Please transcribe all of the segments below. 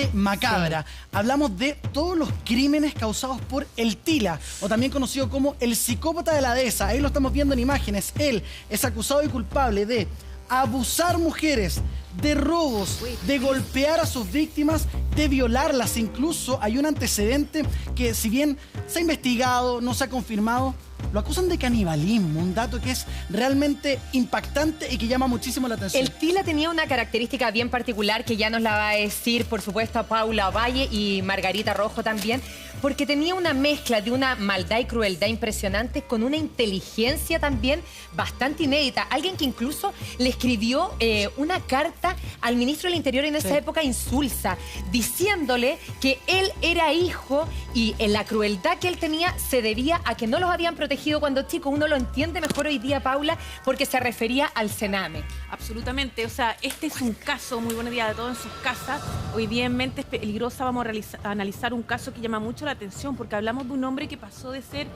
realmente macabra. Hablamos de todos los crímenes causados por el Tila, o también conocido como el psicópata de la dehesa. Ahí lo estamos viendo en imágenes. Él es acusado y culpable de abusar mujeres, de robos, de golpear a sus víctimas, de violarlas. Incluso hay un antecedente que, si bien se ha investigado, no se ha confirmado, lo acusan de canibalismo, un dato que es realmente impactante y que llama muchísimo la atención. El Tila tenía una característica bien particular que ya nos la va a decir, por supuesto, Paula Ovalle y Margarita Rojo también, porque tenía una mezcla de una maldad y crueldad impresionantes con una inteligencia también bastante inédita. Alguien que incluso le escribió una carta al ministro del Interior en esa época, Insulza, diciéndole que él era hijo y la crueldad que él tenía se debía a que no los habían protegido cuando chico. Uno lo entiende mejor hoy día, Paula, porque se refería al Sename. Absolutamente, o sea, este es un caso, muy buenos días a todos en sus casas. Hoy día en Mentes Peligrosas vamos a analizar un caso que llama mucho la atención, porque hablamos de un hombre que pasó de ser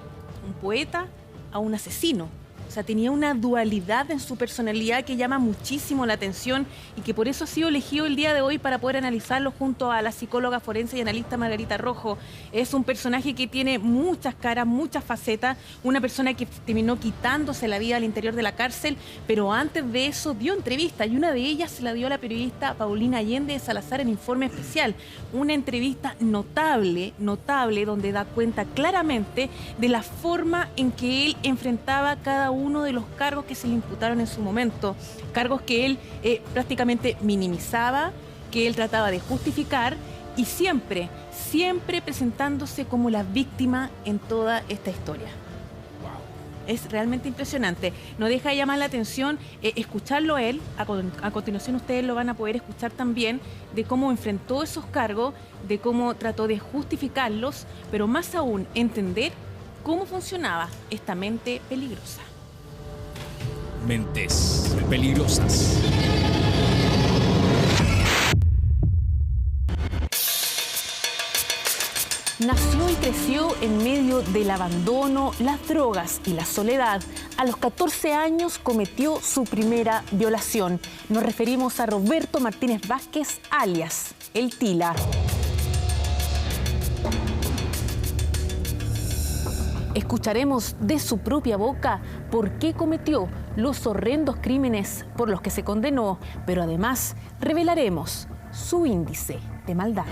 un poeta a un asesino. O sea, tenía una dualidad en su personalidad que llama muchísimo la atención y que por eso ha sido elegido el día de hoy para poder analizarlo junto a la psicóloga forense y analista Margarita Rojo. Es un personaje que tiene muchas caras, muchas facetas, una persona que terminó quitándose la vida al interior de la cárcel, pero antes de eso dio entrevistas y una de ellas se la dio a la periodista Paulina Allende de Salazar en Informe Especial. Una entrevista notable, donde da cuenta claramente de la forma en que él enfrentaba cada uno de los cargos que se le imputaron en su momento, cargos que él prácticamente minimizaba, que él trataba de justificar y siempre presentándose como la víctima en toda esta historia. Es realmente impresionante. No deja de llamar la atención escucharlo a él. A continuación ustedes lo van a poder escuchar también de cómo enfrentó esos cargos, de cómo trató de justificarlos, pero más aún entender cómo funcionaba esta mente peligrosa. Mentes Peligrosas. Nació y creció en medio del abandono, las drogas y la soledad. A los 14 años cometió su primera violación. Nos referimos a Roberto Martínez Vázquez, alias El Tila. Escucharemos de su propia boca por qué cometió los horrendos crímenes por los que se condenó, pero además revelaremos su índice de maldad.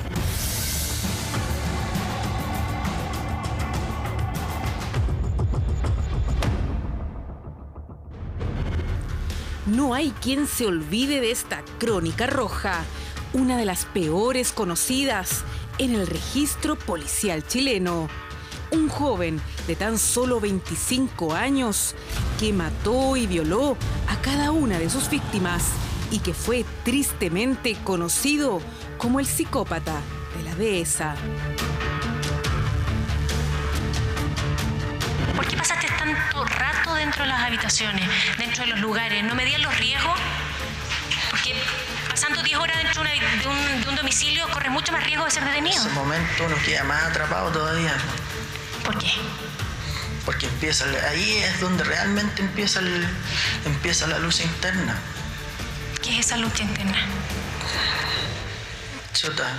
No hay quien se olvide de esta crónica roja, una de las peores conocidas en el registro policial chileno. Un joven de tan solo 25 años que mató y violó a cada una de sus víctimas y que fue tristemente conocido como el psicópata de la dehesa. ¿Por qué pasaste tanto rato dentro de las habitaciones, dentro de los lugares? ¿No medían los riesgos? Porque pasando 10 horas dentro de un domicilio corres mucho más riesgo de ser detenido. En ese momento uno queda más atrapado todavía. ¿Por qué? Porque ahí es donde realmente empieza la lucha interna. ¿Qué es esa lucha interna? Chuta.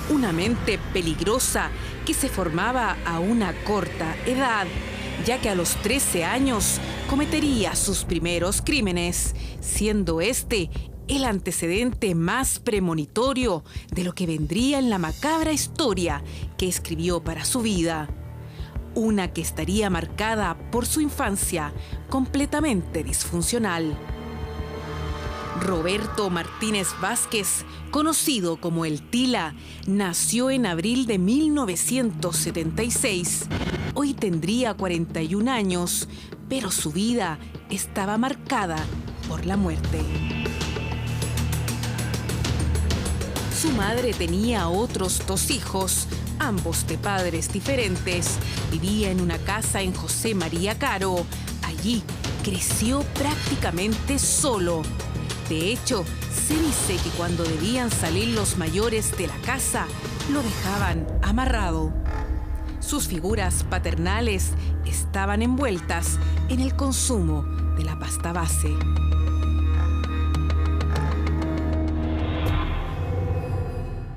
Una mente peligrosa que se formaba a una corta edad, ya que a los 13 años cometería sus primeros crímenes, siendo este el antecedente más premonitorio de lo que vendría en la macabra historia que escribió para su vida. Una que estaría marcada por su infancia completamente disfuncional. Roberto Martínez Vázquez, conocido como El Tila, nació en abril de 1976. Hoy tendría 41 años, pero su vida estaba marcada por la muerte. Su madre tenía otros 2 hijos, ambos de padres diferentes. Vivía en una casa en José María Caro. Allí creció prácticamente solo. De hecho, se dice que cuando debían salir los mayores de la casa, lo dejaban amarrado. Sus figuras paternales estaban envueltas en el consumo de la pasta base.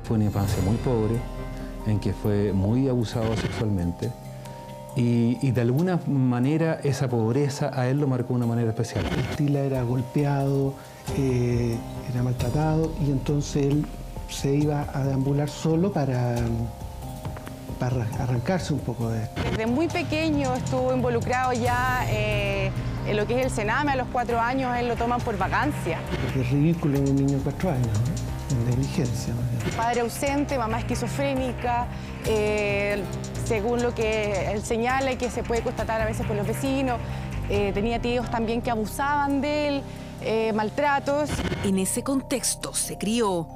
Fue una infancia muy pobre, en que fue muy abusado sexualmente. Y de alguna manera esa pobreza a él lo marcó de una manera especial. El Tila era golpeado, era maltratado, y entonces él se iba a deambular solo para arrancarse un poco de esto. Desde muy pequeño estuvo involucrado ya en lo que es el Sename. A los 4 años él lo toman por vacancia. Porque es ridículo en un niño de 4 años, ¿no? En negligencia, ¿no? Padre ausente, mamá esquizofrénica, según lo que él señala y que se puede constatar a veces por los vecinos. Tenía tíos también que abusaban de él, maltratos. En ese contexto se crió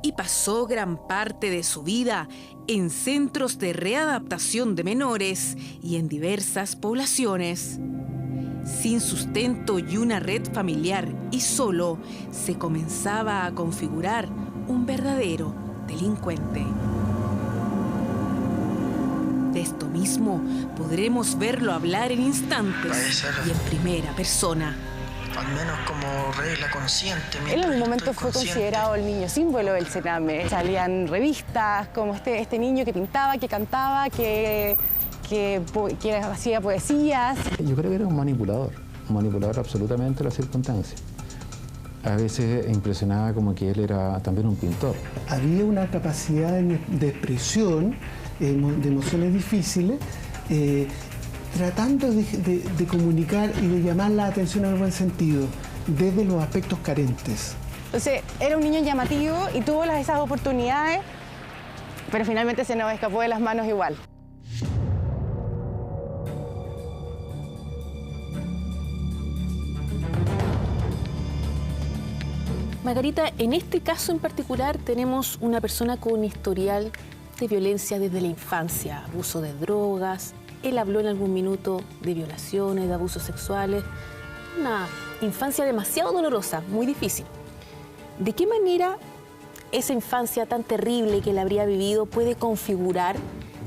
y pasó gran parte de su vida en centros de readaptación de menores y en diversas poblaciones. Sin sustento y una red familiar y solo, se comenzaba a configurar un verdadero delincuente. De esto mismo podremos verlo hablar en instantes y en primera persona. Al menos como regla consciente. Él en un momento fue considerado el niño símbolo del Sename. Salían revistas como este niño que pintaba, que cantaba, que hacía poesías. Yo creo que era un manipulador absolutamente de las circunstancias. A veces impresionaba como que él era también un pintor. Había una capacidad de expresión, de emociones difíciles, tratando de comunicar y de llamar la atención en el buen sentido, desde los aspectos carentes. Entonces, era un niño llamativo y tuvo esas oportunidades, pero finalmente se nos escapó de las manos igual. Margarita, en este caso en particular tenemos una persona con historial de violencia desde la infancia, abuso de drogas. Él habló en algún minuto de violaciones, de abusos sexuales. Una infancia demasiado dolorosa, muy difícil. ¿De qué manera esa infancia tan terrible que él habría vivido puede configurar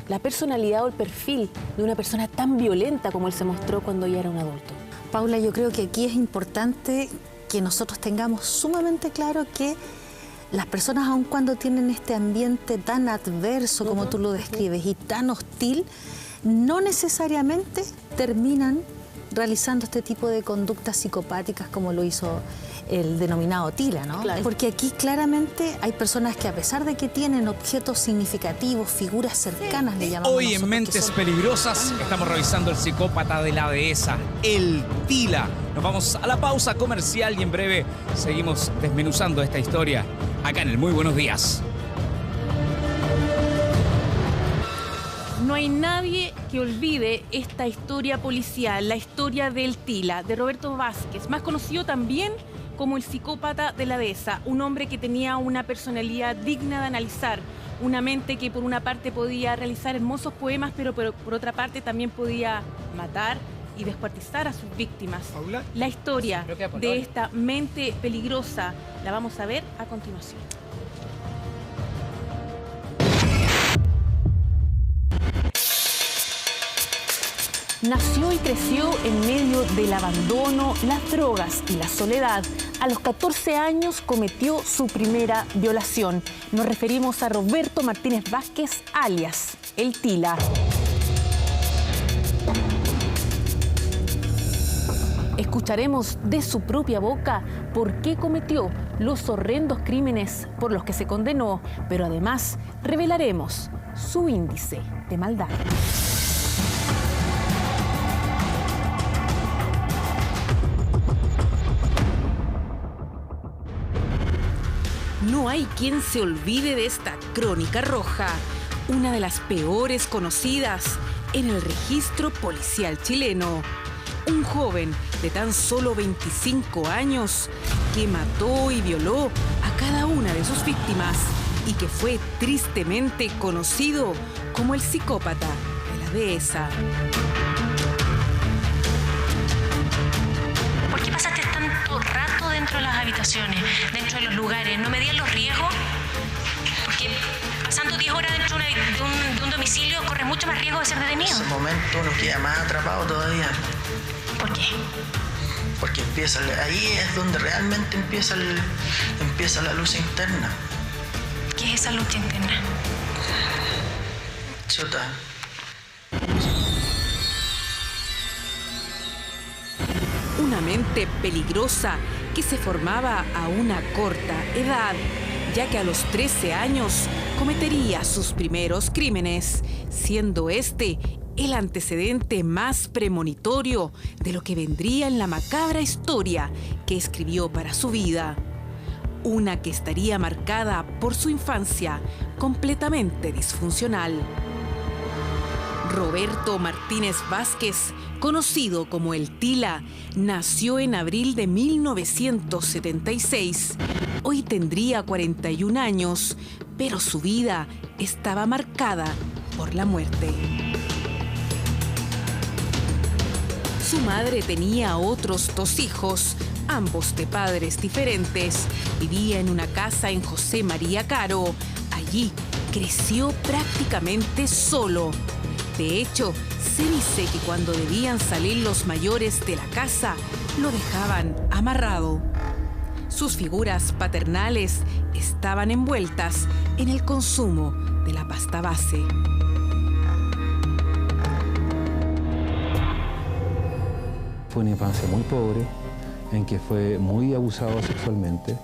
la personalidad o el perfil de una persona tan violenta como él se mostró cuando ya era un adulto? Paula, yo creo que aquí es importante que nosotros tengamos sumamente claro que las personas, aun cuando tienen este ambiente tan adverso como tú lo describes y tan hostil, no necesariamente terminan realizando este tipo de conductas psicopáticas como lo hizo el denominado Tila, ¿no? Claro. Porque aquí claramente hay personas que, a pesar de que tienen objetos significativos, figuras cercanas, le llamamos Hoy nosotros, en Mentes Peligrosas estamos revisando el psicópata de la dehesa, el Tila. Nos vamos a la pausa comercial y en breve seguimos desmenuzando esta historia acá en el Muy Buenos Días. No hay nadie que olvide esta historia policial, la historia del Tila, de Roberto Vázquez, más conocido también como el psicópata de la dehesa, un hombre que tenía una personalidad digna de analizar, una mente que por una parte podía realizar hermosos poemas, pero por otra parte también podía matar y descuartizar a sus víctimas. ¿Paula? La historia de esta mente peligrosa la vamos a ver a continuación. Nació y creció en medio del abandono, las drogas y la soledad. A los 14 años cometió su primera violación. Nos referimos a Roberto Martínez Vázquez, alias el Tila. Escucharemos de su propia boca por qué cometió los horrendos crímenes por los que se condenó, pero además revelaremos su índice de maldad. No hay quien se olvide de esta crónica roja, una de las peores conocidas en el registro policial chileno. Un joven de tan solo 25 años que mató y violó a cada una de sus víctimas y que fue tristemente conocido como el psicópata de la dehesa. ¿Por qué pasaste tanto rato dentro de las habitaciones, dentro de los lugares? ¿No medían los riesgos? Porque pasando 10 horas dentro de un domicilio corre mucho más riesgo de ser detenido. En ese momento uno queda más atrapado todavía. ¿Por qué? Porque ahí es donde realmente empieza la luz interna. ¿Qué es esa lucha interna? Chuta. Una mente peligrosa que se formaba a una corta edad, ya que a los 13 años cometería sus primeros crímenes, siendo este el antecedente más premonitorio de lo que vendría en la macabra historia que escribió para su vida. Una que estaría marcada por su infancia completamente disfuncional. Roberto Martínez Vázquez, conocido como el Tila, nació en abril de 1976. Hoy tendría 41 años, pero su vida estaba marcada por la muerte. Su madre tenía otros 2 hijos, ambos de padres diferentes. Vivía en una casa en José María Caro. Allí creció prácticamente solo. De hecho, se dice que cuando debían salir los mayores de la casa, lo dejaban amarrado. Sus figuras paternales estaban envueltas en el consumo de la pasta base. Fue una infancia muy pobre, en que fue muy abusado sexualmente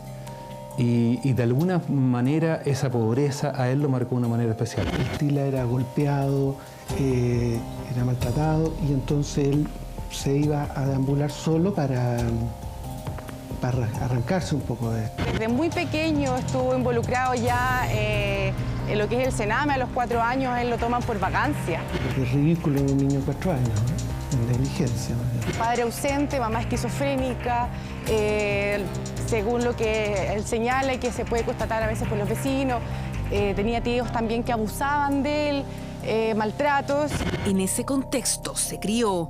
y de alguna manera esa pobreza a él lo marcó de una manera especial. El Tila era golpeado, era maltratado y entonces él se iba a deambular solo para arrancarse un poco de esto. Desde muy pequeño estuvo involucrado ya en lo que es el Sename. A los 4 años él lo toman por vacancia. Porque es ridículo un niño de 4 años, ¿no? En negligencia. Padre ausente, mamá esquizofrénica, según lo que él señala y que se puede constatar a veces por los vecinos. Tenía tíos también que abusaban de él, maltratos. En ese contexto se crió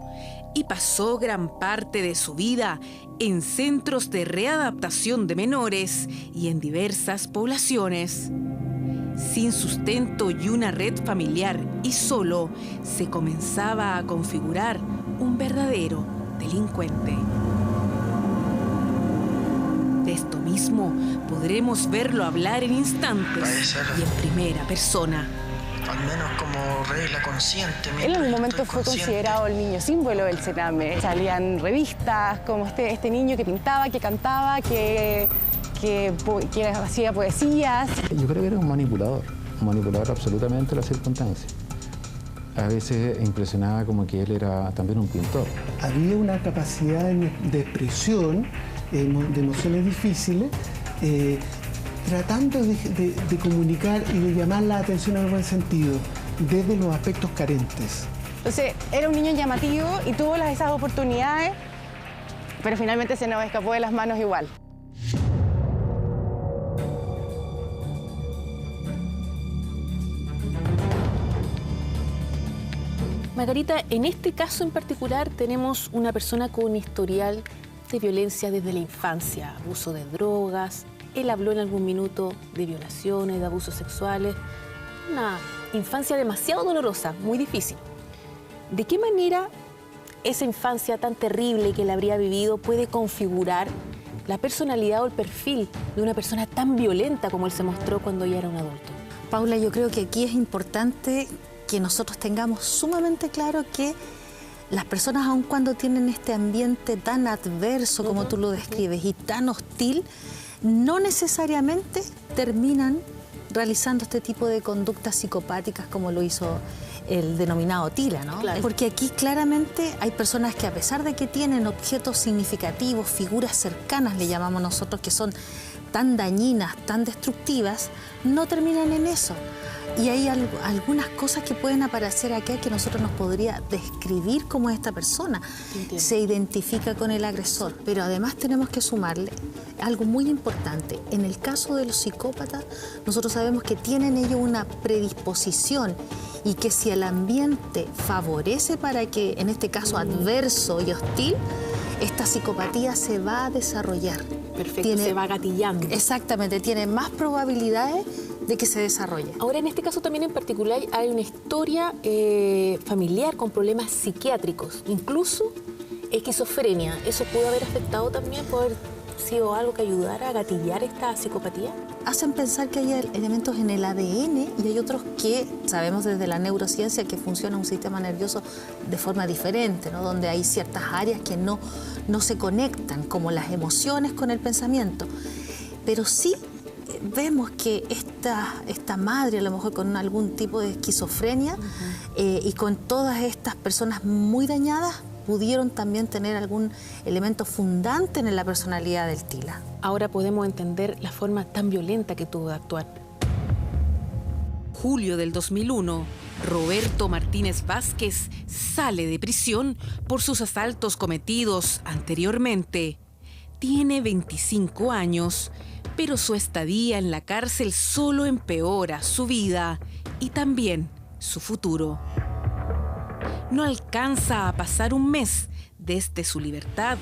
y pasó gran parte de su vida en centros de readaptación de menores y en diversas poblaciones. Sin sustento y una red familiar y solo, se comenzaba a configurar un verdadero delincuente. De esto mismo podremos verlo hablar en instantes y en primera persona. Al menos como regla consciente. Él en algún momento fue considerado el niño símbolo del Sename. Salían revistas como este niño que pintaba, que cantaba, que hacía poesías. Yo creo que era un manipulador absolutamente de las circunstancias. A veces impresionaba como que él era también un pintor. Había una capacidad de expresión de emociones difíciles, tratando de comunicar y de llamar la atención en el buen sentido, desde los aspectos carentes. Entonces, era un niño llamativo y tuvo esas oportunidades, pero finalmente se nos escapó de las manos igual. Margarita, en este caso en particular tenemos una persona con historial de violencia desde la infancia, abuso de drogas. Él habló en algún minuto de violaciones, de abusos sexuales. Una infancia demasiado dolorosa, muy difícil. ¿De qué manera esa infancia tan terrible que él habría vivido puede configurar la personalidad o el perfil de una persona tan violenta como él se mostró cuando ya era un adulto? Paula, yo creo que aquí es importante que nosotros tengamos sumamente claro que las personas, aun cuando tienen este ambiente tan adverso como tú lo describes y tan hostil, no necesariamente terminan realizando este tipo de conductas psicopáticas como lo hizo el denominado Tila, ¿no? Claro. Porque aquí claramente hay personas que, a pesar de que tienen objetos significativos, figuras cercanas, le llamamos nosotros, que son tan dañinas, tan destructivas, no terminan en eso. Y hay algunas cosas que pueden aparecer acá que nosotros nos podría describir como esta persona. Entiendo. Se identifica con el agresor, pero además tenemos que sumarle algo muy importante. En el caso de los psicópatas, nosotros sabemos que tienen ellos una predisposición y que si el ambiente favorece para que, en este caso adverso y hostil, esta psicopatía se va a desarrollar. Perfecto, se va gatillando. Exactamente, tiene más probabilidades de que se desarrolle. Ahora, en este caso también en particular hay una historia familiar con problemas psiquiátricos, incluso esquizofrenia. ¿Eso pudo haber afectado también? sido algo que ayudara a gatillar esta psicopatía? Hacen pensar que hay elementos en el ADN y hay otros que sabemos desde la neurociencia que funciona un sistema nervioso de forma diferente, ¿no? Donde hay ciertas áreas que no se conectan, como las emociones con el pensamiento. Pero sí vemos que esta madre, a lo mejor con algún tipo de esquizofrenia, y con todas estas personas muy dañadas, pudieron también tener algún elemento fundante en la personalidad del Tila. Ahora podemos entender la forma tan violenta que tuvo de actuar. Julio del 2001, Roberto Martínez Vázquez sale de prisión por sus asaltos cometidos anteriormente. Tiene 25 años, pero su estadía en la cárcel solo empeora su vida y también su futuro. No alcanza a pasar un mes desde su libertad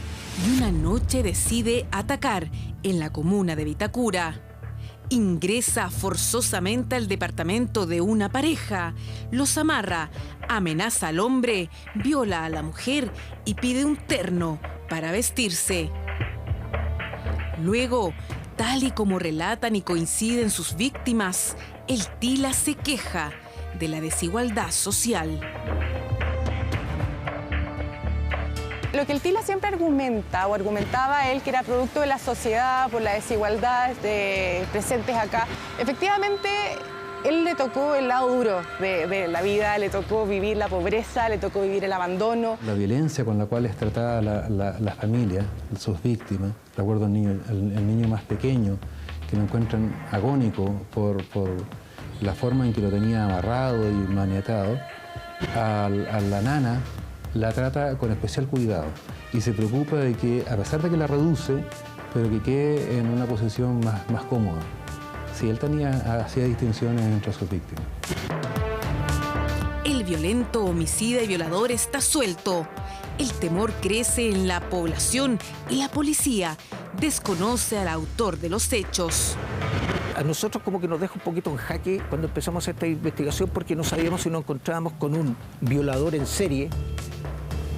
y una noche decide atacar en la comuna de Vitacura. Ingresa forzosamente al departamento de una pareja, los amarra, amenaza al hombre, viola a la mujer y pide un terno para vestirse. Luego, tal y como relatan y coinciden sus víctimas, el Tila se queja de la desigualdad social. Lo que el Tila siempre argumenta, o argumentaba él, que era producto de la sociedad, por las desigualdades presentes acá. Efectivamente, él le tocó el lado duro de la vida, le tocó vivir la pobreza, le tocó vivir el abandono. La violencia con la cual es tratada la familia, sus víctimas. Recuerdo el niño más pequeño, que lo encuentran agónico por la forma en que lo tenía amarrado y maniatado. A la nana la trata con especial cuidado y se preocupa de que, a pesar de que la reduce, pero que quede en una posición más cómoda. Sí, él hacía distinciones entre sus víctimas. El violento homicida y violador está suelto. El temor crece en la población y la policía desconoce al autor de los hechos. A nosotros como que nos deja un poquito en jaque cuando empezamos esta investigación, porque no sabíamos si nos encontrábamos con un violador en serie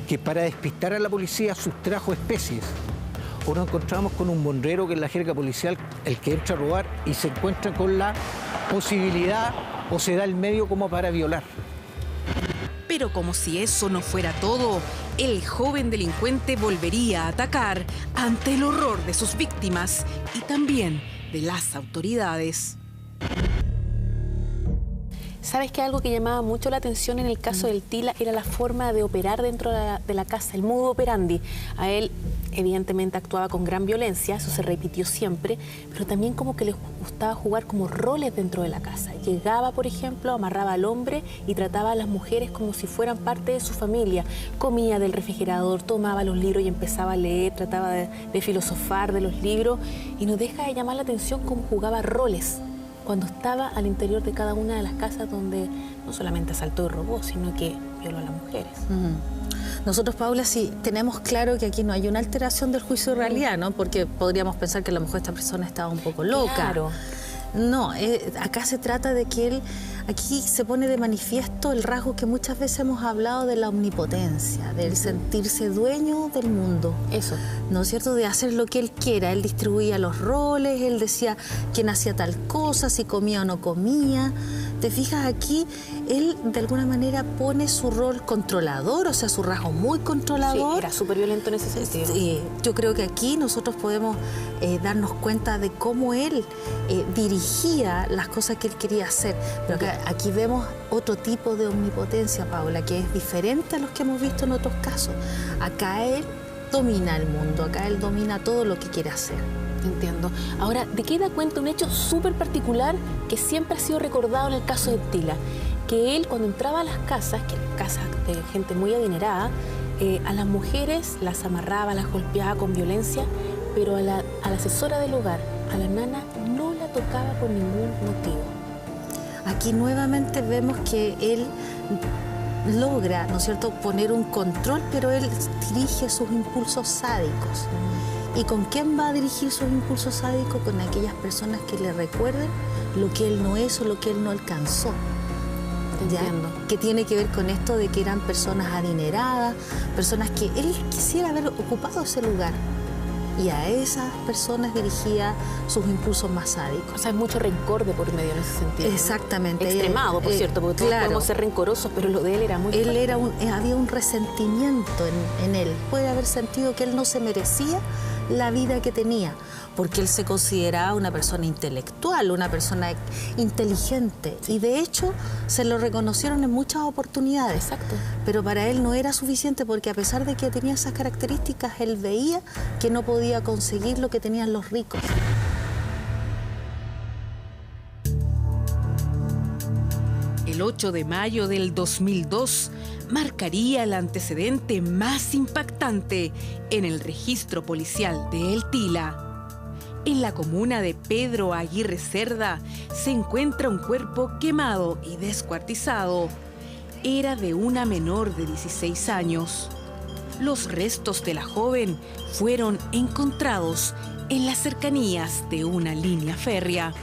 que, para despistar a la policía, sustrajo especies, o nos encontramos con un monrero, que es la jerga policial, el que entra a robar y se encuentra con la posibilidad o se da el medio como para violar. Pero como si eso no fuera todo, el joven delincuente volvería a atacar ante el horror de sus víctimas y también de las autoridades. ¿Sabes que algo que llamaba mucho la atención en el caso del Tila era la forma de operar dentro de la casa, el modo operandi? A él, evidentemente, actuaba con gran violencia, eso se repitió siempre, pero también como que le gustaba jugar como roles dentro de la casa. Llegaba, por ejemplo, amarraba al hombre y trataba a las mujeres como si fueran parte de su familia. Comía del refrigerador, tomaba los libros y empezaba a leer, trataba de filosofar de los libros, y no deja de llamar la atención cómo jugaba roles cuando estaba al interior de cada una de las casas donde no solamente asaltó y robó, sino que violó a las mujeres. Nosotros, Paula, sí tenemos claro que aquí no hay una alteración del juicio de realidad, ¿no? Porque podríamos pensar que a lo mejor esta persona estaba un poco loca. Claro. No, acá se trata de que él, aquí se pone de manifiesto el rasgo que muchas veces hemos hablado de la omnipotencia, del sentirse dueño del mundo. Eso. ¿No es cierto? De hacer lo que él quiera. Él distribuía los roles, él decía quién hacía tal cosa, si comía o no comía. Te fijas aquí, él de alguna manera pone su rol controlador, o sea, su rasgo muy controlador. Sí, era súper violento en ese sentido. Yo creo que aquí nosotros podemos darnos cuenta de cómo él dirigía las cosas que él quería hacer. Pero aquí vemos otro tipo de omnipotencia, Paula, que es diferente a los que hemos visto en otros casos. Acá él domina el mundo, acá él domina todo lo que quiere hacer. Entiendo. Ahora, ¿de qué da cuenta un hecho súper particular que siempre ha sido recordado en el caso de Tila? Que él, cuando entraba a las casas, que eran casas de gente muy adinerada, a las mujeres las amarraba, las golpeaba con violencia, pero a la asesora del hogar, a la nana, no la tocaba por ningún motivo. Aquí nuevamente vemos que él logra, ¿no es cierto?, poner un control, pero él dirige sus impulsos sádicos. ¿Y con quién va a dirigir sus impulsos sádicos? Con aquellas personas que le recuerden lo que él no es o lo que él no alcanzó. Entiendo. Que tiene que ver con esto de que eran personas adineradas, personas que él quisiera haber ocupado ese lugar. y a esas personas dirigía sus impulsos más sádicos. O sea, hay mucho rencor de por medio en ese sentido. Exactamente. Extremado, por cierto, porque todos podemos ser rencorosos, pero lo de él era muy fuerte. Había un resentimiento en él. Puede haber sentido que él no se merecía la vida que tenía, porque él se consideraba una persona intelectual, una persona inteligente, y de hecho se lo reconocieron en muchas oportunidades. Exacto. Pero para él no era suficiente, porque a pesar de que tenía esas características, él veía que no podía conseguir lo que tenían los ricos. El 8 de mayo del 2002 marcaría el antecedente más impactante en el registro policial de El Tila. En la comuna de Pedro Aguirre Cerda se encuentra un cuerpo quemado y descuartizado. Era de una menor de 16 años. Los restos de la joven fueron encontrados en las cercanías de una línea férrea.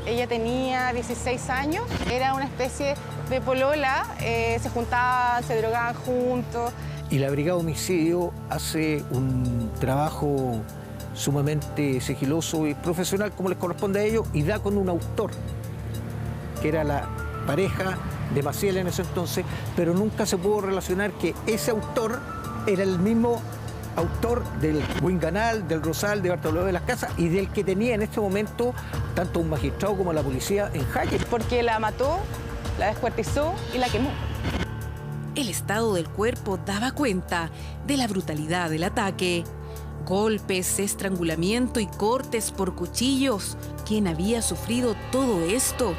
Ella tenía 16 años, era una especie de polola, se juntaban, se drogaban juntos. Y la Brigada de Homicidio hace un trabajo sumamente sigiloso y profesional, como les corresponde a ellos, y da con un autor, que era la pareja de Maciel en ese entonces, pero nunca se pudo relacionar que ese autor era el mismo autor del Huinganal, del Rosal, de Bartolomé de las Casas y del que tenía en este momento tanto un magistrado como la policía en jaque. Porque la mató, la descuartizó y la quemó. El estado del cuerpo daba cuenta de la brutalidad del ataque. Golpes, estrangulamiento y cortes por cuchillos. Quien había sufrido todo esto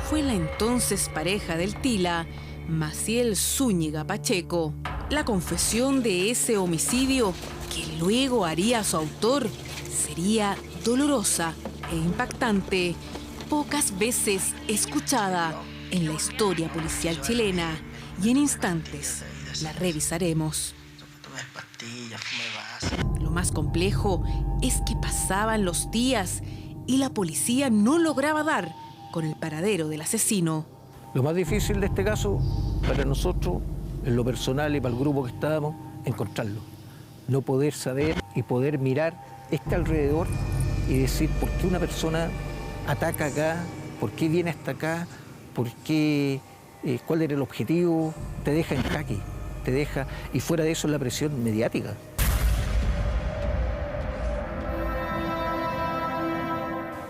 fue la entonces pareja del Tila, Maciel Zúñiga Pacheco. La confesión de ese homicidio, que luego haría su autor, sería dolorosa e impactante, pocas veces escuchada en la historia policial chilena, y en instantes la revisaremos. Lo más complejo es que pasaban los días y la policía no lograba dar con el paradero del asesino. Lo más difícil de este caso, para nosotros, en lo personal y para el grupo que estábamos, encontrarlo. No poder saber y poder mirar este alrededor y decir por qué una persona ataca acá, por qué viene hasta acá, por qué, cuál era el objetivo. Te deja en jaque, te deja, y fuera de eso la presión mediática.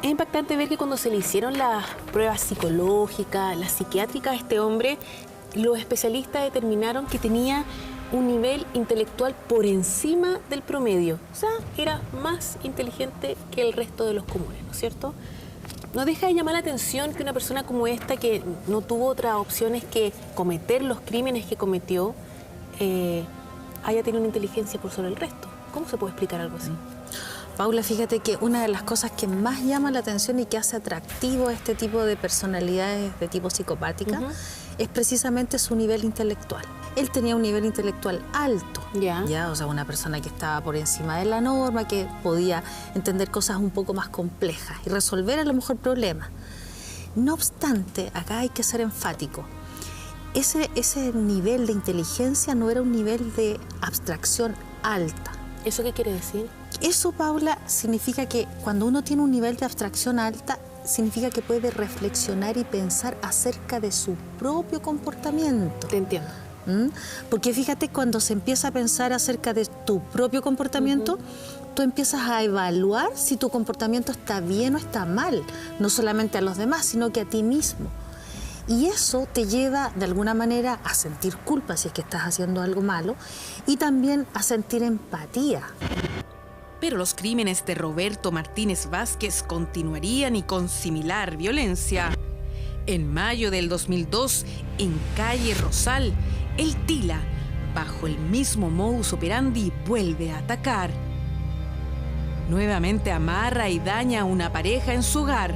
Es impactante ver que cuando se le hicieron las pruebas psicológicas, las psiquiátricas a este hombre, los especialistas determinaron que tenía un nivel intelectual por encima del promedio. O sea, era más inteligente que el resto de los comunes, ¿no es cierto? No deja de llamar la atención que una persona como esta, que no tuvo otras opciones que cometer los crímenes que cometió, haya tenido una inteligencia por sobre el resto. ¿Cómo se puede explicar algo así? Paula, fíjate que una de las cosas que más llama la atención y que hace atractivo a este tipo de personalidades de tipo psicopática es precisamente su nivel intelectual. Él tenía un nivel intelectual alto, ¿ya? O sea, una persona que estaba por encima de la norma, que podía entender cosas un poco más complejas y resolver a lo mejor problemas. No obstante, acá hay que ser enfático. Ese nivel de inteligencia no era un nivel de abstracción alta. ¿Eso qué quiere decir? Eso, Paula, significa que cuando uno tiene un nivel de abstracción alta, significa que puede reflexionar y pensar acerca de su propio comportamiento. Te entiendo. Porque fíjate, cuando se empieza a pensar acerca de tu propio comportamiento, tú empiezas a evaluar si tu comportamiento está bien o está mal, no solamente a los demás, sino que a ti mismo. Y eso te lleva, de alguna manera, a sentir culpa si es que estás haciendo algo malo y también a sentir empatía. Pero los crímenes de Roberto Martínez Vázquez continuarían y con similar violencia. En mayo del 2002, en calle Rosal, el Tila, bajo el mismo modus operandi, vuelve a atacar. Nuevamente amarra y daña a una pareja en su hogar.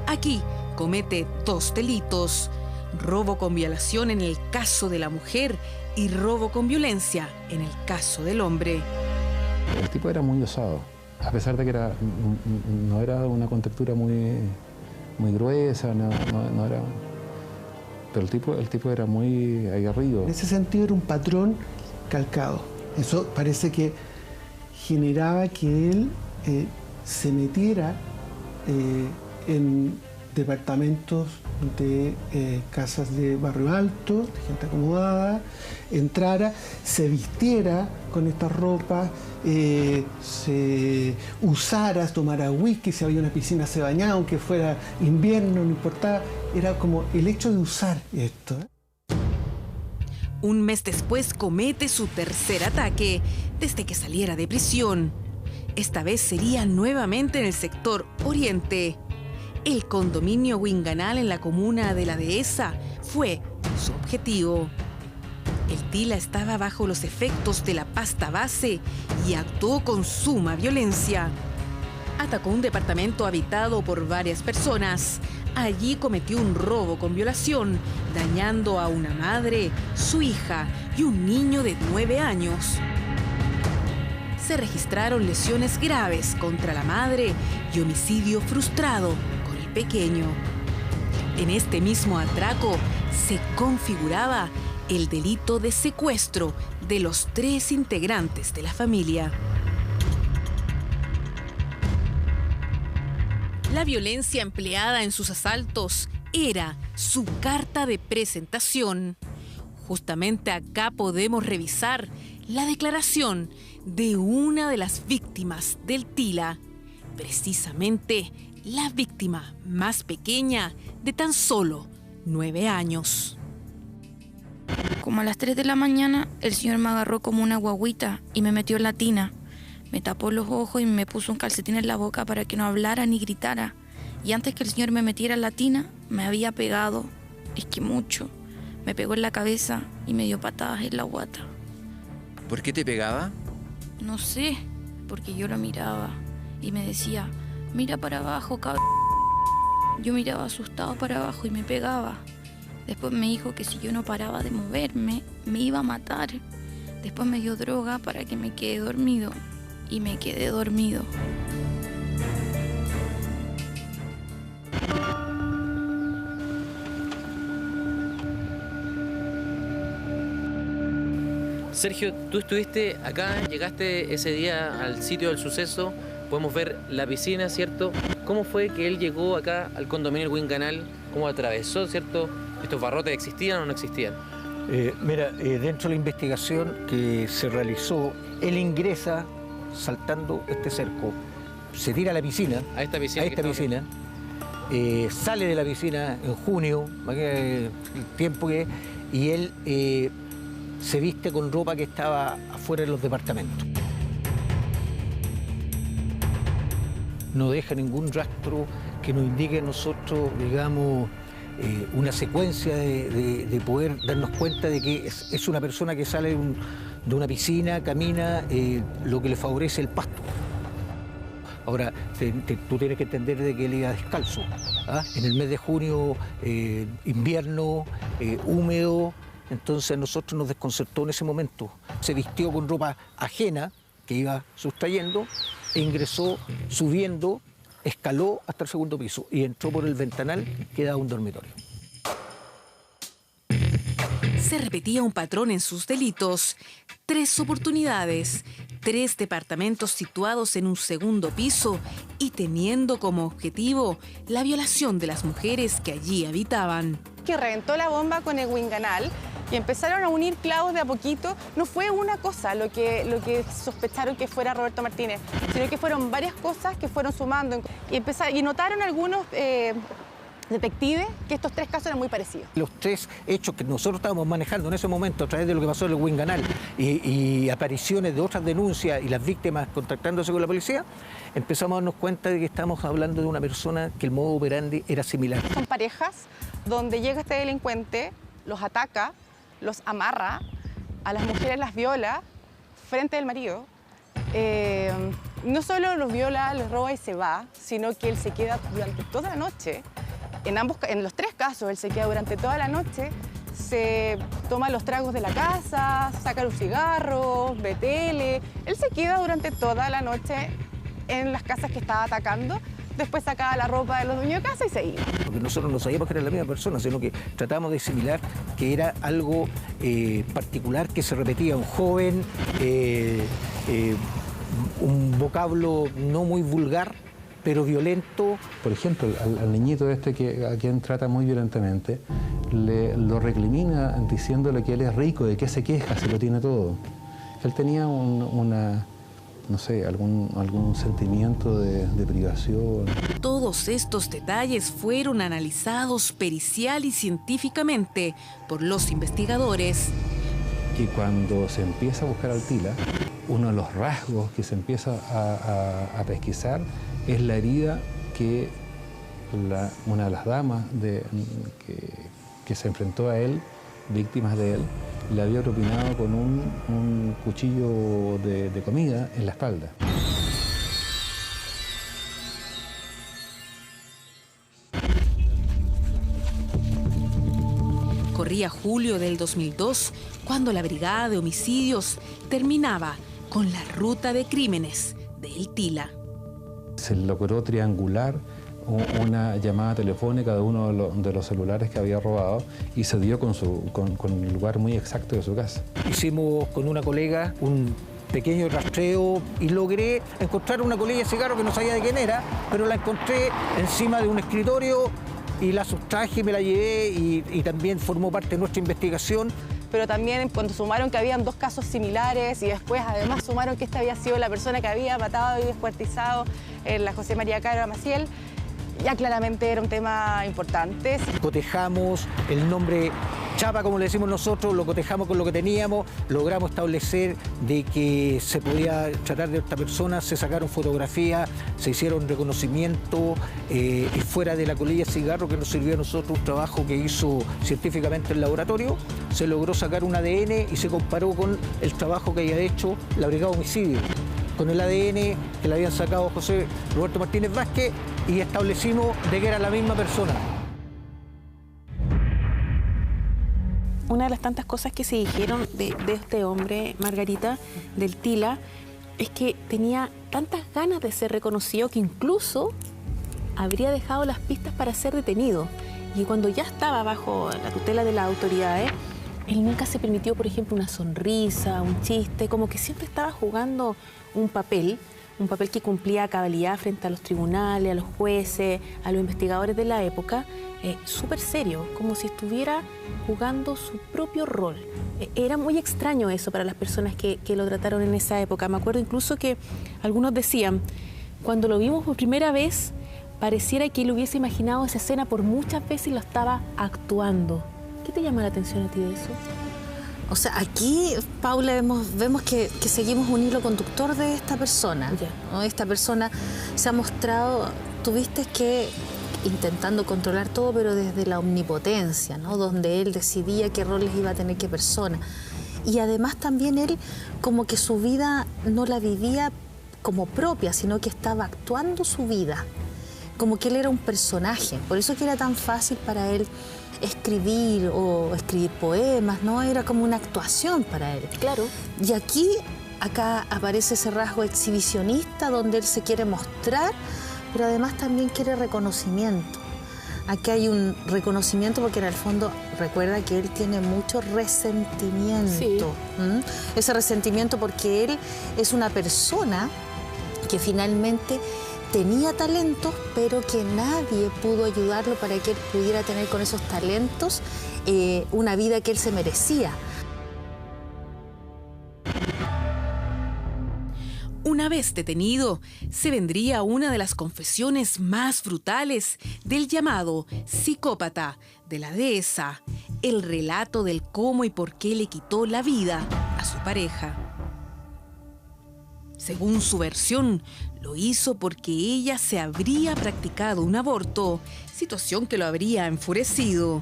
Aquí comete 2 delitos: robo con violación en el caso de la mujer y robo con violencia en el caso del hombre. El tipo era muy osado, a pesar de que no era una contextura muy gruesa, no era... Pero el tipo era muy aguerrido. En ese sentido era un patrón calcado. Eso parece que generaba que él se metiera en departamentos de casas de barrio alto, de gente acomodada, entrara, se vistiera con estas ropas, se usara, tomara whisky, si había una piscina se bañaba, aunque fuera invierno, no importaba, era como el hecho de usar esto. Un mes después comete su tercer ataque, desde que saliera de prisión. Esta vez sería nuevamente en el sector oriente. El condominio Winganal en la comuna de La Dehesa fue su objetivo. El Tila estaba bajo los efectos de la pasta base y actuó con suma violencia. Atacó un departamento habitado por varias personas. Allí cometió un robo con violación, dañando a una madre, su hija y un niño de 9 años. Se registraron lesiones graves contra la madre y homicidio frustrado con el pequeño. En este mismo atraco se configuraba el delito de secuestro de los 3 integrantes de la familia. La violencia empleada en sus asaltos era su carta de presentación. Justamente acá podemos revisar la declaración de una de las víctimas del Tila, precisamente la víctima más pequeña de tan solo 9 años. Como a las 3 de la mañana, el señor me agarró como una guagüita y me metió en la tina. Me tapó los ojos y me puso un calcetín en la boca para que no hablara ni gritara. Y antes que el señor me metiera en la tina, me había pegado, es que mucho. Me pegó en la cabeza y me dio patadas en la guata. ¿Por qué te pegaba? No sé, porque yo lo miraba y me decía, mira para abajo, cabrón. Yo miraba asustado para abajo y me pegaba. Después me dijo que si yo no paraba de moverme, me iba a matar. Después me dio droga para que me quede dormido. Y me quedé dormido. Sergio, tú estuviste acá, llegaste ese día al sitio del suceso, podemos ver la piscina, ¿cierto? ¿Cómo fue que él llegó acá al condominio del Winganal? ¿Cómo atravesó, cierto? ¿Estos barrotes existían o no existían? Dentro de la investigación que se realizó, él ingresa saltando este cerco, se tira a la piscina, sale de la piscina en junio, el tiempo que, y él se viste con ropa que estaba afuera de los departamentos. No deja ningún rastro que nos indique a nosotros, digamos, una secuencia de poder darnos cuenta de que es una persona que sale de una piscina, camina, lo que le favorece el pasto. Ahora, tú tienes que entender de que él iba descalzo. En el mes de junio, invierno, húmedo, entonces a nosotros nos desconcertó en ese momento. Se vistió con ropa ajena que iba sustrayendo e ingresó subiendo, escaló hasta el segundo piso y entró por el ventanal que daba un dormitorio. Se repetía un patrón en sus delitos. 3 oportunidades, 3 departamentos situados en un segundo piso y teniendo como objetivo la violación de las mujeres que allí habitaban. Que reventó la bomba con el Winganal y empezaron a unir clavos de a poquito. No fue una cosa lo que sospecharon que fuera Roberto Martínez, sino que fueron varias cosas que fueron sumando. Y notaron algunos detectives que estos 3 casos eran muy parecidos. Los 3 hechos que nosotros estábamos manejando en ese momento a través de lo que pasó en el Winganal y apariciones de otras denuncias y las víctimas contactándose con la policía, empezamos a darnos cuenta de que estamos hablando de una persona que el modo operandi era similar. Son parejas donde llega este delincuente, los ataca, los amarra, a las mujeres las viola frente del marido. No solo los viola, los roba y se va, sino que él se queda durante toda la noche. En los 3 casos, él se queda durante toda la noche, se toma los tragos de la casa, saca los cigarros, ve tele. Él se queda durante toda la noche en las casas que estaba atacando. Después sacaba la ropa de los dueños de casa y se iba. Porque nosotros no sabíamos que era la misma persona, sino que tratábamos de asimilar que era algo particular que se repetía. Un joven un vocablo no muy vulgar, pero violento. Por ejemplo, al niñito a quien trata muy violentamente, lo recrimina diciéndole que él es rico, de qué se queja si lo tiene todo. Él tenía no sé, algún sentimiento de privación. Todos estos detalles fueron analizados pericial y científicamente por los investigadores. Y cuando se empieza a buscar al Tila, uno de los rasgos que se empieza a pesquisar es la herida que una de las damas que se enfrentó a él, víctimas de él, le había propinado con un cuchillo de comida en la espalda. Corría julio del 2002 cuando la Brigada de Homicidios terminaba con la ruta de crímenes de El Tila. Se logró triangular una llamada telefónica de uno de los celulares que había robado y se dio con el lugar muy exacto de su casa. Hicimos con una colega un pequeño rastreo y logré encontrar una colilla de cigarro que no sabía de quién era, pero la encontré encima de un escritorio y la sustraje y me la llevé y también formó parte de nuestra investigación. Pero también cuando sumaron que habían 2 casos similares y después además sumaron que esta había sido la persona que había matado y descuartizado la José María Caro Maciel, ya claramente era un tema importante. Cotejamos el nombre Chapa, como le decimos nosotros, lo cotejamos con lo que teníamos, logramos establecer de que se podía tratar de esta persona, se sacaron fotografías, se hicieron reconocimientos y fuera de la colilla de cigarro que nos sirvió a nosotros un trabajo que hizo científicamente el laboratorio, se logró sacar un ADN y se comparó con el trabajo que había hecho la Brigada de Homicidios, con el ADN que le habían sacado José Roberto Martínez Vázquez y establecimos de que era la misma persona. Una de las tantas cosas que se dijeron de este hombre, Margarita, del Tila, es que tenía tantas ganas de ser reconocido que incluso habría dejado las pistas para ser detenido. Y cuando ya estaba bajo la tutela de las autoridades, él nunca se permitió, por ejemplo, una sonrisa, un chiste, como que siempre estaba jugando un papel que cumplía a cabalidad frente a los tribunales, a los jueces, a los investigadores de la época, súper serio, como si estuviera jugando su propio rol. Era muy extraño eso para las personas que lo trataron en esa época. Me acuerdo incluso que algunos decían, cuando lo vimos por primera vez, pareciera que él hubiese imaginado esa escena por muchas veces y lo estaba actuando. ¿Qué te llama la atención a ti de eso? O sea, aquí, Paula, vemos que seguimos un hilo conductor de esta persona, ¿no? Esta persona se ha mostrado, tuviste que intentando controlar todo, pero desde la omnipotencia, ¿no? Donde él decidía qué roles iba a tener qué persona. Y además también él como que su vida no la vivía como propia, sino que estaba actuando su vida. Como que él era un personaje. Por eso que era tan fácil para él escribir o escribir poemas, ¿no? Era como una actuación para él. Claro. Y acá aparece ese rasgo exhibicionista donde él se quiere mostrar, pero además también quiere reconocimiento. Aquí hay un reconocimiento porque en el fondo recuerda que él tiene mucho resentimiento. Sí. Ese resentimiento porque él es una persona que finalmente tenía talentos, pero que nadie pudo ayudarlo para que él pudiera tener con esos talentos una vida que él se merecía. Una vez detenido, se vendría una de las confesiones más brutales del llamado psicópata de la dehesa, el relato del cómo y por qué le quitó la vida a su pareja. Según su versión, lo hizo porque ella se habría practicado un aborto, situación que lo habría enfurecido.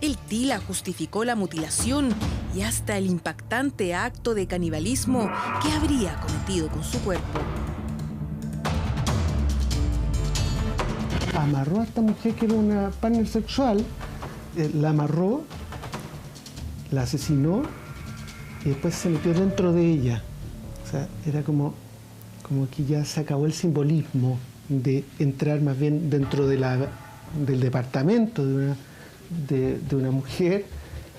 El Tila justificó la mutilación y hasta el impactante acto de canibalismo que habría cometido con su cuerpo. Amarró a esta mujer que era una partner sexual, la amarró, la asesinó y después se metió dentro de ella. O sea, era como que ya se acabó el simbolismo de entrar más bien dentro de del departamento de una mujer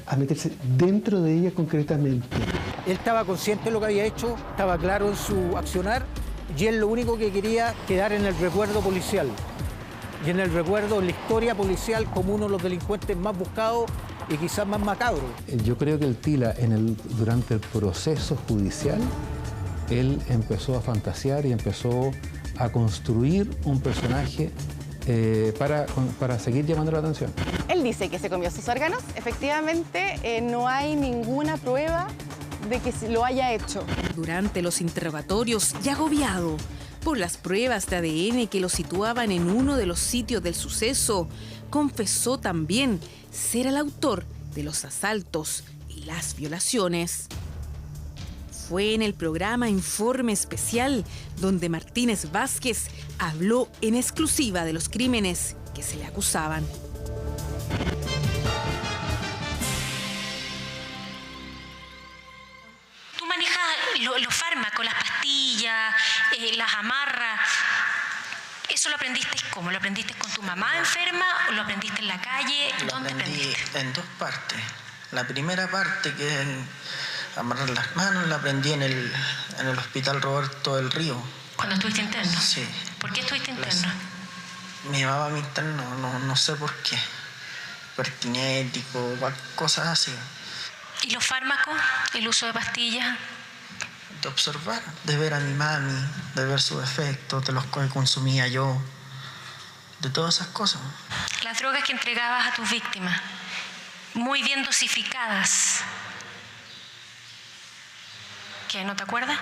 a meterse dentro de ella concretamente. Él estaba consciente de lo que había hecho, estaba claro en su accionar y él lo único que quería quedar en el recuerdo policial y en el recuerdo, en la historia policial como uno de los delincuentes más buscados y quizás más macabros. Yo creo que el Tila, durante el proceso judicial, él empezó a fantasear y empezó a construir un personaje para seguir llamando la atención. Él dice que se comió sus órganos. Efectivamente, no hay ninguna prueba de que lo haya hecho. Durante los interrogatorios y agobiado por las pruebas de ADN que lo situaban en uno de los sitios del suceso, confesó también ser el autor de los asaltos y las violaciones. Fue en el programa Informe Especial donde Martínez Vázquez habló en exclusiva de los crímenes que se le acusaban. Tú manejas los fármacos, las pastillas, las amarras. ¿Eso lo aprendiste cómo? ¿Lo aprendiste con tu mamá enferma o lo aprendiste en la calle? ¿Dónde aprendiste? En dos partes. La primera parte, que es amarrar las manos, la aprendí en el Hospital Roberto del Río. ¿Cuando estuviste interno? Sí. ¿Por qué estuviste interno? Me llevaba a mi interno, no sé por qué. Pertinético, cosas así. ¿Y los fármacos? ¿El uso de pastillas? De observar, de ver a mi mami, de ver sus efectos, de los que consumía yo, de todas esas cosas. Las drogas que entregabas a tus víctimas, muy bien dosificadas. ¿Qué, no te acuerdas?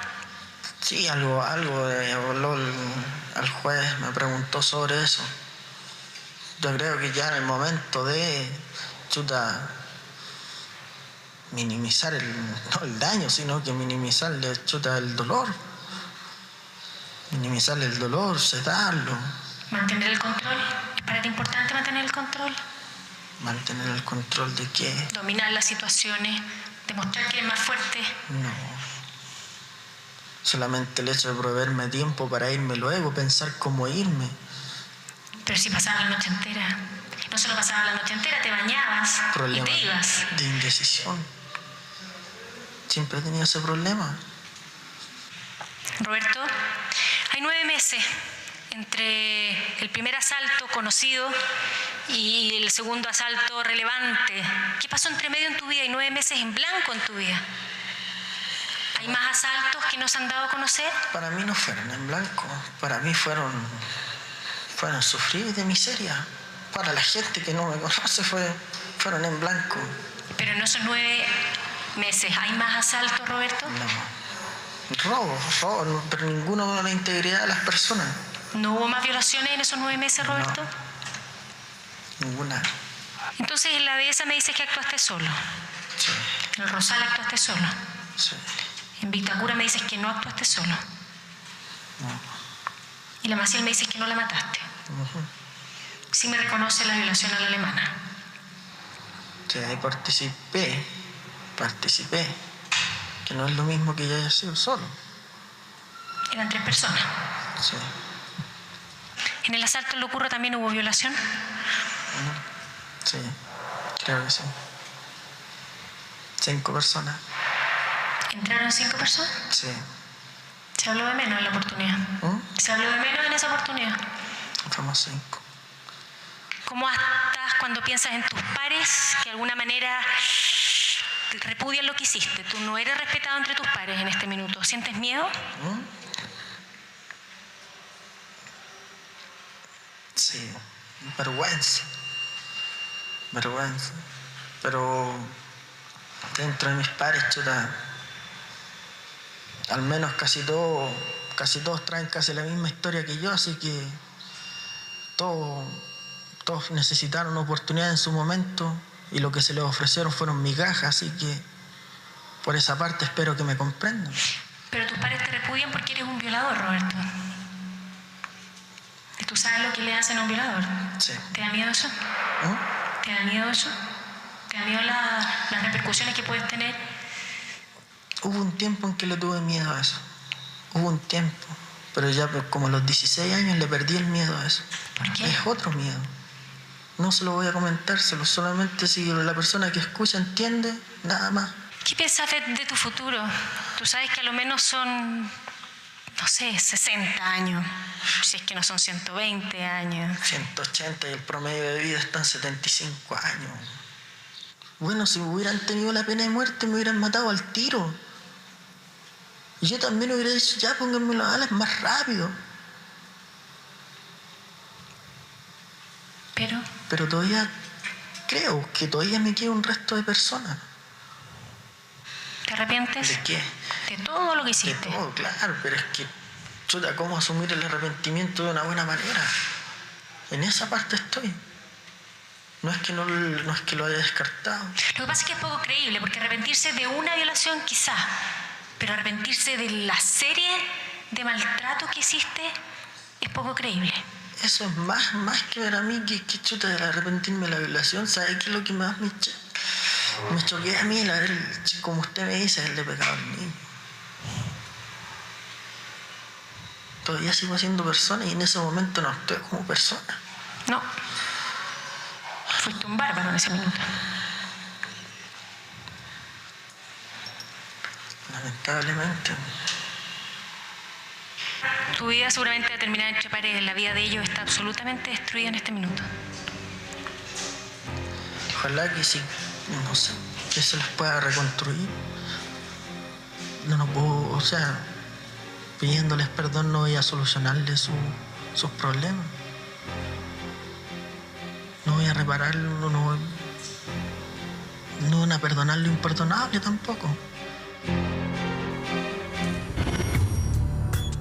Sí, algo habló el juez, me preguntó sobre eso. Yo creo que ya en el momento de minimizar no el daño, sino que minimizarle el dolor. Minimizarle el dolor, sedarlo. ¿Mantener el control? ¿Es para ti importante mantener el control? ¿Mantener el control de qué? Dominar las situaciones, demostrar que eres más fuerte. No. Solamente el hecho de proveerme tiempo para irme luego, pensar cómo irme. Pero si pasabas la noche entera. No solo pasabas la noche entera, te bañabas y te ibas. De indecisión. Siempre he tenido ese problema. Roberto, hay 9 meses entre el primer asalto conocido y el segundo asalto relevante. ¿Qué pasó entre medio en tu vida? Hay 9 meses en blanco en tu vida. ¿Hay más asaltos que no se han dado a conocer? Para mí no fueron en blanco. Para mí fueron sufrir de miseria. Para la gente que no me conoce fueron en blanco. Pero en esos 9 meses, ¿hay más asaltos, Roberto? No. Robo, pero ninguno con la integridad de las personas. ¿No hubo más violaciones en esos 9 meses, Roberto? No. Ninguna. Entonces en la dehesa me dices que actuaste solo. Sí. En el Rosal actuaste solo. Sí. En Vitacura me dices que no actuaste solo. No. Y la Maciel me dices que no la mataste. Sí me reconoce la violación a la alemana. Sí, ahí participé. Que no es lo mismo que yo haya sido solo. Eran 3 personas. Sí. ¿En el asalto en Locurro también hubo violación? Sí, creo que sí. 5 personas. ¿Entraron 5 personas? Sí. Se habló de menos en la oportunidad. Se habló de menos en esa oportunidad. Fuimos 5. ¿Cómo estás cuando piensas en tus pares que de alguna manera repudian lo que hiciste? Tú no eres respetado entre tus pares en este minuto. ¿Sientes miedo? Sí, vergüenza. Pero dentro de mis pares, al menos casi todos traen casi la misma historia que yo, así que todos necesitaron oportunidad en su momento y lo que se les ofrecieron fueron migajas, así que por esa parte espero que me comprendan. Pero tus padres te repudian porque eres un violador, Roberto. ¿Y tú sabes lo que le hacen a un violador? Sí. ¿Te da miedo eso? ¿Te da miedo eso? ¿Te da miedo las repercusiones que puedes tener? Hubo un tiempo en que le tuve miedo a eso. Hubo un tiempo. Pero ya como a los 16 años le perdí el miedo a eso. ¿Por qué? Es otro miedo. No se lo voy a comentárselo, solamente si la persona que escucha entiende, nada más. ¿Qué piensas de tu futuro? Tú sabes que a lo menos son, no sé, 60 años, si es que no son 120 años. 180 y el promedio de vida está en 75 años. Bueno, si hubieran tenido la pena de muerte me hubieran matado al tiro. Y yo también hubiera dicho, ya pónganme las alas más rápido. Pero todavía creo que todavía me queda un resto de personas. ¿Te arrepientes? ¿De qué? De todo lo que hiciste. De todo, claro, pero es que, chuta, ¿cómo asumir el arrepentimiento de una buena manera? En esa parte estoy. No es que lo haya descartado. Lo que pasa es que es poco creíble, porque arrepentirse de una violación quizás, pero arrepentirse de la serie de maltrato que hiciste es poco creíble. Eso es más que ver a mí que chuta del arrepentirme de la violación. ¿Sabes qué es lo que más me choquea a mí? Como usted me dice, el de pecado al niño. Todavía sigo siendo persona y en ese momento no estoy como persona. No. Fuiste un bárbaro en ese minuto. Lamentablemente. Tu vida seguramente va a terminar entre paredes. La vida de ellos está absolutamente destruida en este minuto. Ojalá que sí, no sé, que se les pueda reconstruir. No puedo, o sea, pidiéndoles perdón no voy a solucionarles sus problemas. No voy a repararlo, no van a perdonar lo imperdonable tampoco.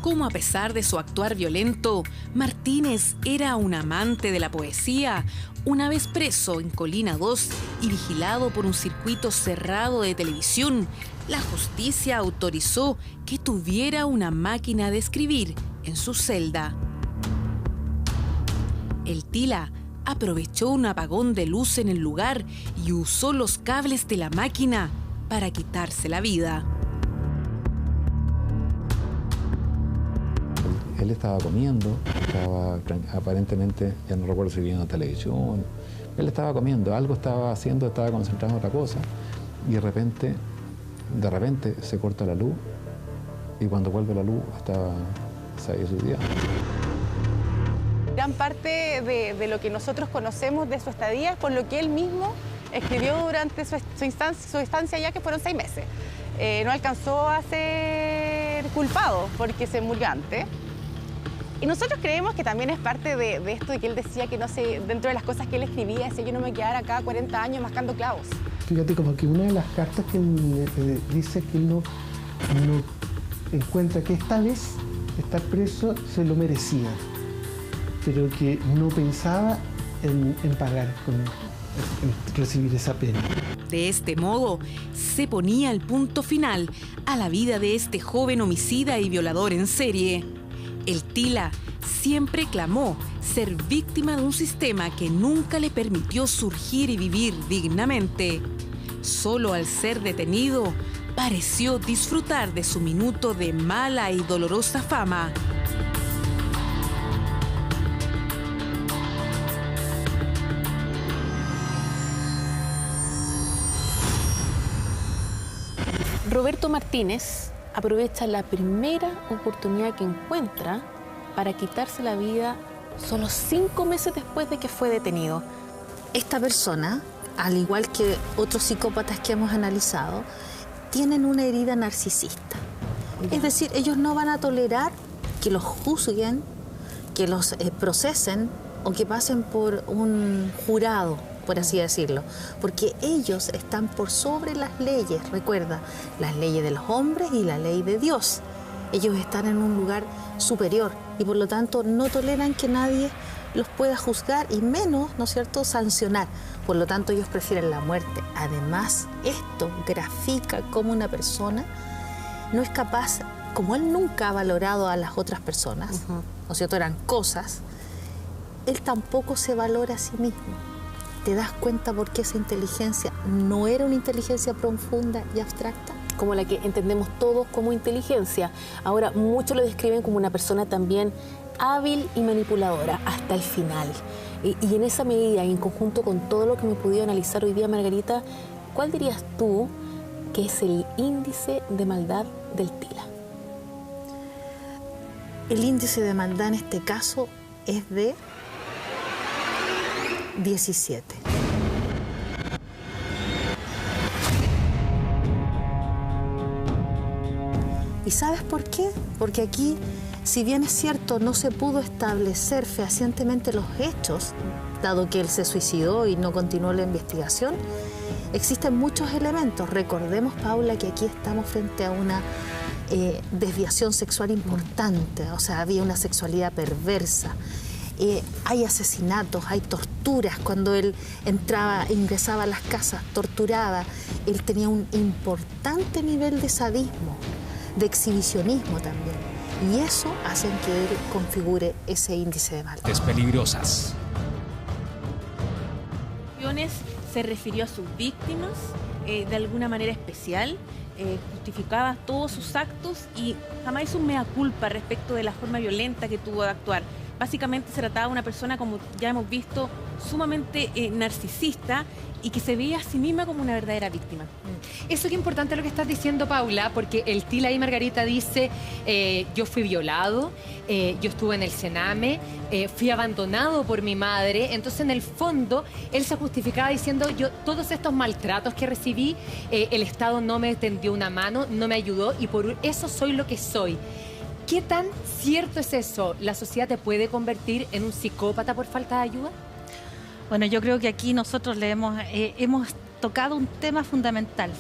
Como a pesar de su actuar violento, Martínez era un amante de la poesía. Una vez preso en Colina 2 y vigilado por un circuito cerrado de televisión, la justicia autorizó que tuviera una máquina de escribir en su celda. El Tila aprovechó un apagón de luz en el lugar y usó los cables de la máquina para quitarse la vida. Él estaba comiendo, aparentemente, ya no recuerdo si viendo televisión, él estaba comiendo, algo estaba haciendo, estaba concentrado en otra cosa y de repente se corta la luz y cuando vuelve la luz se había suicidado. Gran parte de lo que nosotros conocemos de su estadía es por lo que él mismo escribió durante su estancia ya que fueron 6 meses. No alcanzó a ser culpado porque se murió antes. Y nosotros creemos que también es parte de esto de que él decía que no sé, dentro de las cosas que él escribía, decía yo no me quedara cada 40 años mascando clavos. Fíjate, como que una de las cartas que dice que él no encuentra que esta vez estar preso se lo merecía, pero que no pensaba en pagar, en recibir esa pena. De este modo, se ponía el punto final a la vida de este joven homicida y violador en serie. El Tila siempre clamó ser víctima de un sistema que nunca le permitió surgir y vivir dignamente. Solo al ser detenido, pareció disfrutar de su minuto de mala y dolorosa fama. Roberto Martínez aprovecha la primera oportunidad que encuentra para quitarse la vida solo 5 meses después de que fue detenido. Esta persona, al igual que otros psicópatas que hemos analizado, tienen una herida narcisista. Es decir, ellos no van a tolerar que los juzguen, que los procesen o que pasen por un jurado, por así decirlo, porque ellos están por sobre las leyes, recuerda, las leyes de los hombres y la ley de Dios. Ellos están en un lugar superior y por lo tanto no toleran que nadie los pueda juzgar y menos, ¿no es cierto?, sancionar. Por lo tanto, ellos prefieren la muerte. Además, esto grafica cómo una persona no es capaz, como él nunca ha valorado a las otras personas, ¿no es cierto?, eran cosas, él tampoco se valora a sí mismo. ¿Te das cuenta por qué esa inteligencia no era una inteligencia profunda y abstracta? Como la que entendemos todos como inteligencia. Ahora, muchos lo describen como una persona también hábil y manipuladora hasta el final. Y en esa medida, y en conjunto con todo lo que me he podido analizar hoy día, Margarita, ¿cuál dirías tú que es el índice de maldad del TILA? El índice de maldad en este caso es de 17. ¿Y sabes por qué? Porque aquí, si bien es cierto, no se pudo establecer fehacientemente los hechos, dado que él se suicidó y no continuó la investigación, existen muchos elementos. Recordemos, Paula, que aquí estamos frente a una desviación sexual importante, o sea, había una sexualidad perversa. Hay asesinatos, hay torturas. Cuando él ingresaba a las casas, torturaba. Él tenía un importante nivel de sadismo, de exhibicionismo también. Y eso hace que él configure ese índice de maldad. Es peligrosas. Se refirió a sus víctimas de alguna manera especial, justificaba todos sus actos y jamás hizo un mea culpa respecto de la forma violenta que tuvo de actuar. Básicamente se trataba de una persona, como ya hemos visto, sumamente narcisista y que se veía a sí misma como una verdadera víctima. Eso que es importante lo que estás diciendo, Paula, porque el TILA y Margarita dice, yo fui violado, yo estuve en el Sename, fui abandonado por mi madre. Entonces, en el fondo, él se justificaba diciendo, yo todos estos maltratos que recibí, el Estado no me tendió una mano, no me ayudó y por eso soy lo que soy. ¿Qué tan cierto es eso? ¿La sociedad te puede convertir en un psicópata por falta de ayuda? Bueno, yo creo que aquí nosotros hemos tocado un tema fundamental.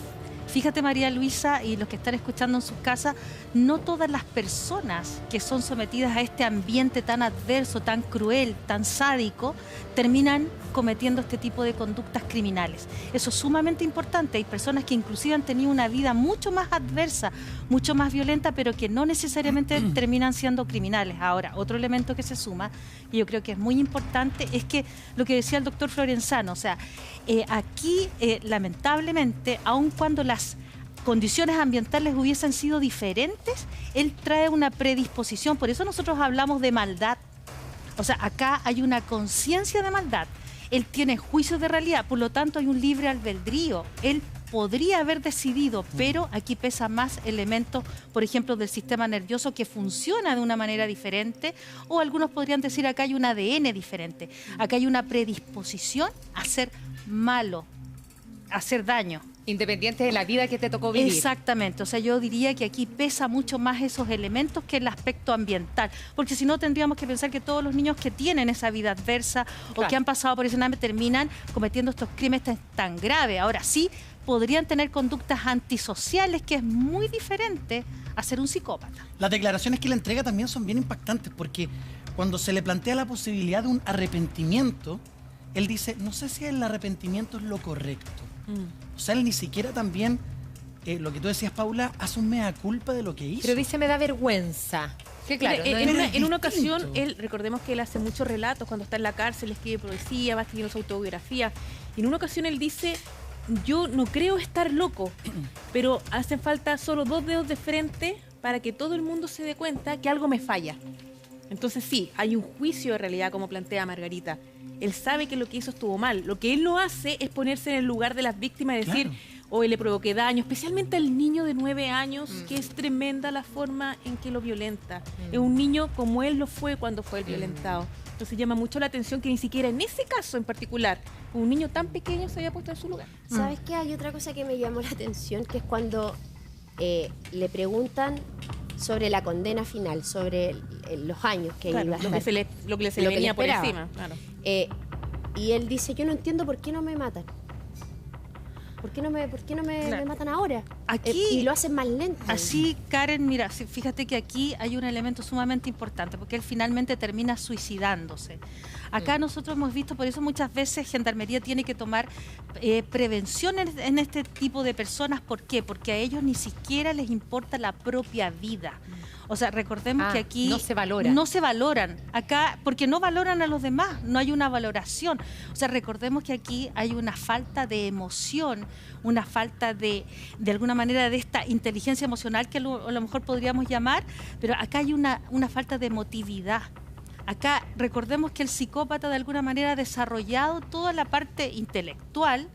Fíjate, María Luisa, y los que están escuchando en sus casas, no todas las personas que son sometidas a este ambiente tan adverso, tan cruel, tan sádico, terminan cometiendo este tipo de conductas criminales. Eso es sumamente importante. Hay personas que inclusive han tenido una vida mucho más adversa, mucho más violenta, pero que no necesariamente terminan siendo criminales. Ahora, otro elemento que se suma, y yo creo que es muy importante, es que lo que decía el doctor Florenzano, o sea, aquí lamentablemente, aun cuando las condiciones ambientales hubiesen sido diferentes, él trae una predisposición. Por eso nosotros hablamos de maldad. O sea, acá hay una conciencia de maldad. Él tiene juicios de realidad, por lo tanto hay un libre albedrío. Él podría haber decidido, pero aquí pesa más elementos, por ejemplo, del sistema nervioso que funciona de una manera diferente, o algunos podrían decir acá hay un ADN diferente. Acá hay una predisposición a ser malo, a hacer daño. Independiente de la vida que te tocó vivir. Exactamente, o sea, yo diría que aquí pesa mucho más esos elementos que el aspecto ambiental, porque si no tendríamos que pensar que todos los niños que tienen esa vida adversa o que han pasado por ese Sename terminan cometiendo estos crímenes tan graves. Ahora sí, podrían tener conductas antisociales, que es muy diferente a ser un psicópata. Las declaraciones que le entrega también son bien impactantes, porque cuando se le plantea la posibilidad de un arrepentimiento, él dice, no sé si el arrepentimiento es lo correcto. O sea, él ni siquiera también, lo que tú decías, Paula, hace un mea culpa de lo que hizo. Pero dice, me da vergüenza. Que claro, en una ocasión, recordemos que él hace muchos relatos, cuando está en la cárcel, escribe poesía, va escribiendo su autobiografía. Y en una ocasión él dice, yo no creo estar loco, pero hacen falta solo 2 dedos de frente para que todo el mundo se dé cuenta que algo me falla. Entonces sí, hay un juicio de realidad, como plantea Margarita. Él sabe que lo que hizo estuvo mal. Lo que él no hace es ponerse en el lugar de las víctimas y decir, hoy le provoqué daño, especialmente al niño de 9 años, que es tremenda la forma en que lo violenta. Es un niño como él lo fue cuando fue el violentado. Entonces llama mucho la atención que ni siquiera en ese caso en particular, un niño tan pequeño se había puesto en su lugar. ¿Sabes qué? Hay otra cosa que me llamó la atención, que es cuando le preguntan sobre la condena final, sobre los años que iba a estar. Lo que se le venía por encima. Claro. Y él dice, yo no entiendo por qué no me matan. ¿Por qué no me matan ahora? Aquí, y lo hacen más lento. Así, Karen, mira, fíjate que aquí hay un elemento sumamente importante, porque él finalmente termina suicidándose. Acá nosotros hemos visto, por eso muchas veces Gendarmería tiene que tomar prevenciones en este tipo de personas. ¿Por qué? Porque a ellos ni siquiera les importa la propia vida. O sea, recordemos que aquí no se valora. No se valoran. Acá, porque no valoran a los demás, no hay una valoración. O sea, recordemos que aquí hay una falta de emoción, una falta de alguna manera, de esta inteligencia emocional que a lo mejor podríamos llamar, pero acá hay una falta de emotividad. Acá recordemos que el psicópata de alguna manera ha desarrollado toda la parte intelectual,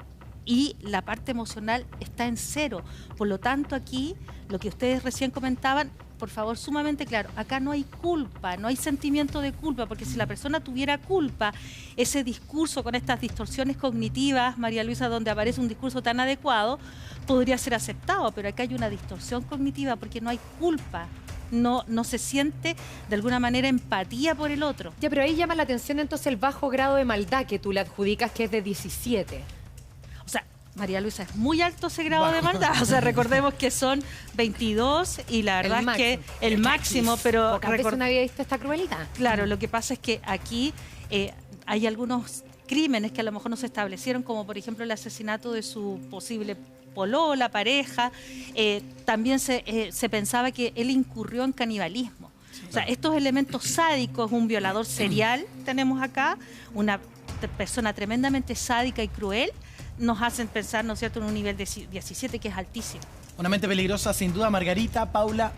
y la parte emocional está en 0. Por lo tanto, aquí, lo que ustedes recién comentaban, por favor, sumamente claro, acá no hay culpa, no hay sentimiento de culpa, porque si la persona tuviera culpa, ese discurso con estas distorsiones cognitivas, María Luisa, donde aparece un discurso tan adecuado, podría ser aceptado, pero acá hay una distorsión cognitiva porque no hay culpa. No se siente de alguna manera empatía por el otro. Ya, pero ahí llama la atención entonces el bajo grado de maldad que tú le adjudicas, que es de 17. O sea, María Luisa, es muy alto ese grado de maldad. O sea, recordemos que son 22 y la verdad es que el máximo, pero... Pocas veces no había visto esta crueldad. Claro, lo que pasa es que aquí hay algunos crímenes que a lo mejor no se establecieron, como por ejemplo el asesinato de su posible polola, pareja. También se pensaba que él incurrió en canibalismo. O sea, estos elementos sádicos, un violador serial tenemos acá, una persona tremendamente sádica y cruel, nos hacen pensar, ¿no es cierto?, en un nivel de 17 que es altísimo. Una mente peligrosa, sin duda, Margarita, Paula.